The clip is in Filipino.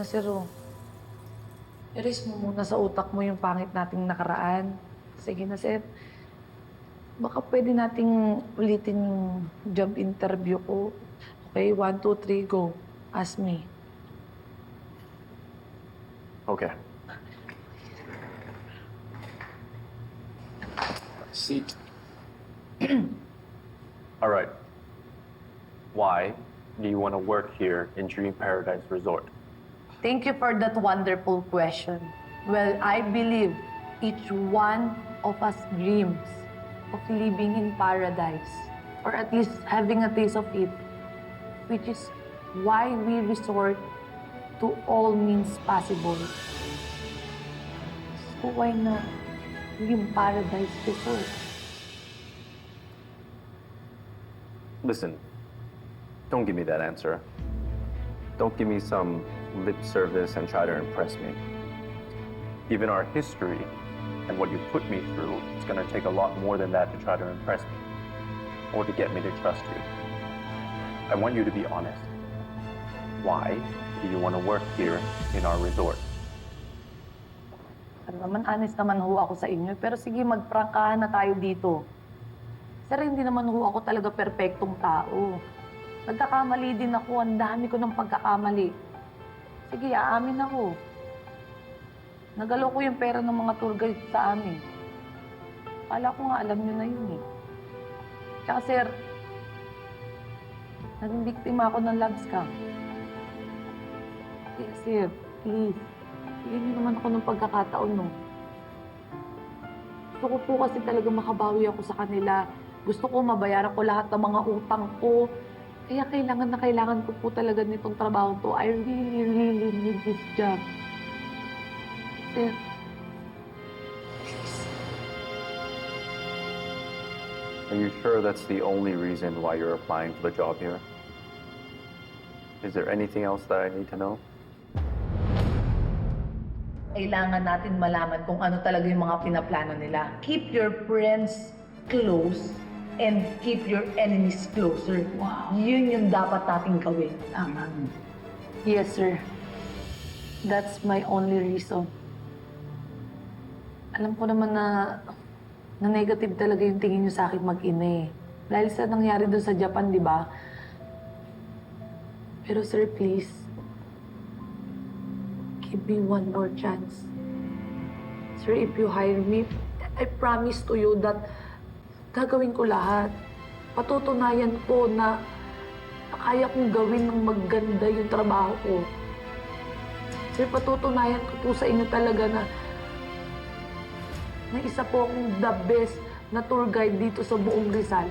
na, sir, oh. Erase mo muna sa utak mo yung pangit nating nakaraan. Sige na, sir. Baka pwede nating ulitin yung job interview ko. Okay, 1, 2, 3, go. Ask me. Okay. Seat. All right. Why do you want to work here in Dream Paradise Resort? Thank you for that wonderful question. Well, I believe each one of us dreams of living in paradise, or at least having a taste of it, which is why we resort to all means possible. So why not yung paradise resort? Listen, don't give me that answer. Don't give me some lip service and try to impress me. Given our history and what you put me through, it's gonna take a lot more than that to try to impress me or to get me to trust you. I want you to be honest. Why do you want to work here in our resort? Ano naman, honest naman ho ako sa inyo. Pero sige, magprangkahan na tayo dito. Sir, hindi naman ho ako talaga perpektong tao. Nagkakamali din ako. Ang dami ko ng pagkakamali. Sige, aamin ako. Nagalaw ko yung pera ng mga tour guide sa amin. Akala ko nga alam nyo na yun eh. Tsaka sir, naging biktima ako ng love scam. Kaya sir, please, bigyan niyo naman ako ng pagkakataon, no? Gusto ko po kasi talaga makabawi ako sa kanila. Gusto ko mabayaran ko lahat ng mga utang ko. Kaya kailangan ko po talaga nitong trabaho to. I really need this job. Sir, Are you sure that's the only reason why you're applying for the job here? Is there anything else that I need to know? kailangan natin malaman kung ano talaga yung mga pinaplano nila. Keep your friends close and keep your enemies closer. Wow. Yun yung dapat nating gawin. Tama. Yes, sir. That's my only reason. Alam ko naman na negative talaga yung tingin niyo sa akin mag-ina eh. Dahil sa nangyari doon sa Japan, di ba? Pero sir, please, give me one more chance. Sir, if you hire me, I promise to you that gagawin ko lahat. Patutunayan ko na kaya kong gawin ng maganda yung trabaho ko. Sir, patutunayan ko po sa inyo talaga na isa po akong the best na tour guide dito sa buong Rizal.